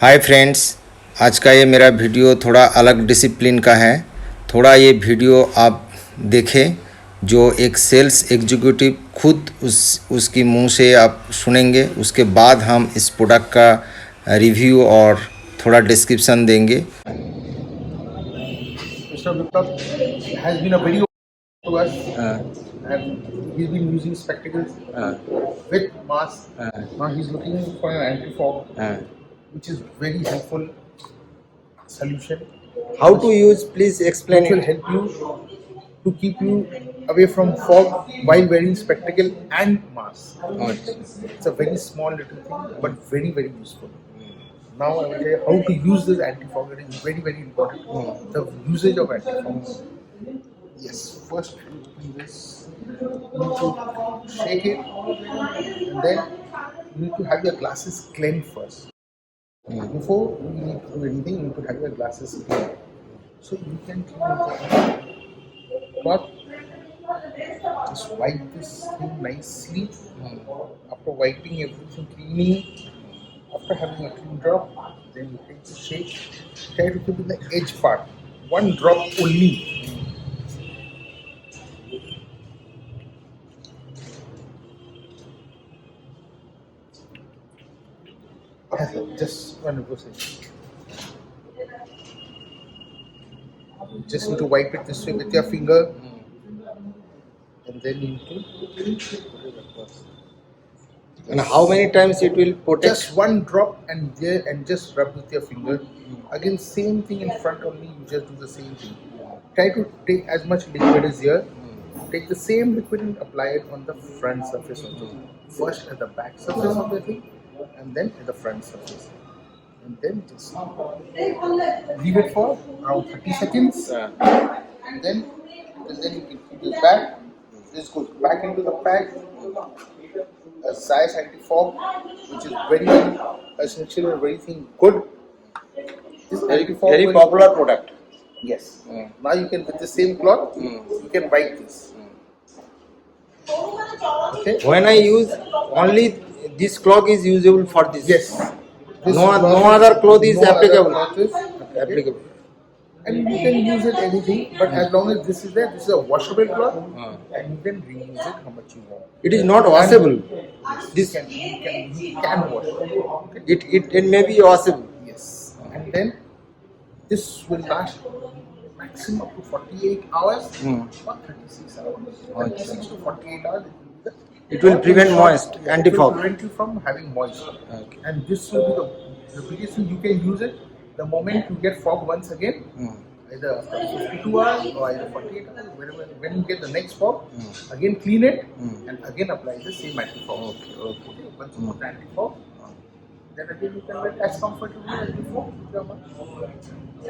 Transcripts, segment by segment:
Hi friends, आज का ये मेरा वीडियो थोड़ा अलग डिसिप्लिन का है। थोड़ा ये वीडियो आप देखें जो एक सेल्स एग्जीक्यूटिव खुद उसकी मुंह से आप सुनेंगे। उसके बाद हम इस प्रोडक्ट का रिव्यू और थोड़ा डिस्क्रिप्शन देंगे। Mr. Viplab has been a very open to us, and he's been using spectacles with mask. Now he's looking for an anti-fog, which is very helpful solution. How to use, please explain Which will it. help you to keep you away from fog while wearing spectacle and mask. It's a very small little thing, but very very useful. Now I will tell you how to use this anti-fog. It is very very important. The usage of anti-fog. Yes, first you do this. You need to shake it, and then you need to have your glasses cleansed first. Before you need to do anything, you need to have your glasses clean. So you can clean it. But just wipe this thing nicely. After wiping everything cleanly, after having a clean drop, then you take the shake. Try to keep in the edge part. One drop only. Just one percent. Just need to wipe it this way with your finger, and then you need to put it across. And how many times it will protect? Just one drop and there, and just rub with your finger. Again, same thing in front only. You just do the same thing. Try to take as much liquid as here. Take the same liquid and apply it on the front surface of the thing. First at the back surface of the thing, and then at the front surface. And then just leave it for around 30 seconds. And then you can keep it back. This goes back into the pack. A Zeiss anti-fog, which is very essential and very thing good. This anti-fog Very will- popular product. Yes. Now you can, with the same cloth, you can wipe this. Okay. When I use only this cloth is usable for this. Yes. This No cloth other cloth is no other applicable. cloth is Applicable. And you can use it anything, but as long as this is there, this is a washable cloth, and you can reuse it how much you want. It is not washable. This You can wash it. Okay? it may be washable. Yes. And then this will last maximum up to 48 hours or 36 hours. 36 to 48 hours. It will prevent moist, It will anti-fog. prevent you from having moisture. Okay. And this will be the biggest thing. You can use it the moment you get fog once again, either after 52 hours or either 48 hours, whenever, when you get the next fog, again clean it and again apply the same anti-fog. Okay. Once you put the anti-fog, then again you can get as comfortable as before.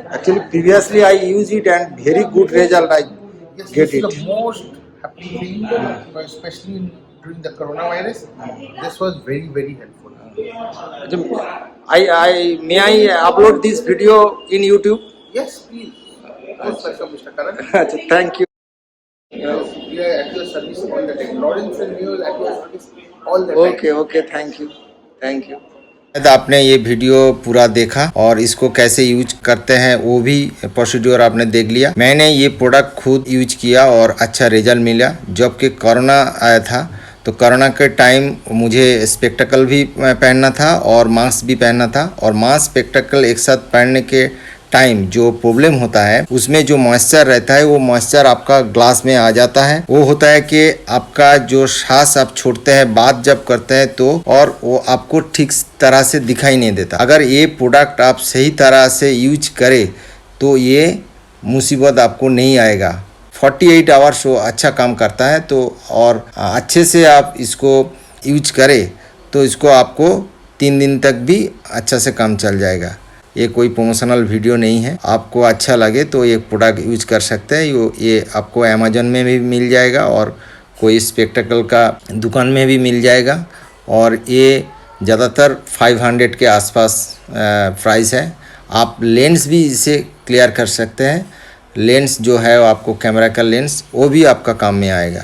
Actually, previously I use it and very good result I Yes, get this is it. the most happy thing, especially during the coronavirus. This was very very helpful. I may I upload this video in YouTube? Yes, please. Most welcome, Mr. Karan. Thank you. Yes, we are at your service all the time. Lawrence and we are at your service all the time. Okay, thank you. शायद आपने ये video पूरा देखा और इसको कैसे use करते हैं वो भी प्रोसीड्योर आपने देख लिया। मैंने ये प्रोडक्ट खुद यूज किया और अच्छा रिजल्ट मिला। जबकि कोरोना आया था तो कोरोना के टाइम मुझे स्पेक्टिकल भी पहनना था और मास्क भी पहनना था, और मास्क स्पेक्टिकल एक साथ पहनने के टाइम जो प्रॉब्लम होता है उसमें जो मॉइस्चर रहता है वो मॉइस्चर आपका ग्लास में आ जाता है। वो होता है कि आपका जो सांस आप छोड़ते हैं बात जब करते हैं तो, और वो आपको ठीक तरह से दिखाई नहीं देता। अगर ये प्रोडक्ट आप सही तरह से यूज करें तो ये मुसीबत आपको नहीं आएगा। 48 आवर्स वो अच्छा काम करता है। तो और अच्छे से आप इसको यूज करें तो इसको आपको 3 दिन तक भी अच्छा से काम चल जाएगा। ये कोई प्रमोशनल वीडियो नहीं है। आपको अच्छा लगे तो ये प्रोडक्ट यूज कर सकते हैं। ये आपको अमेजन में भी मिल जाएगा और कोई स्पेक्टिकल का दुकान में भी मिल जाएगा, और ये ज़्यादातर 500 के आसपास प्राइस है। आप लेंस भी इसे क्लियर कर सकते हैं। लेंस जो है आपको कैमरा का लेंस वो भी आपका काम में आएगा।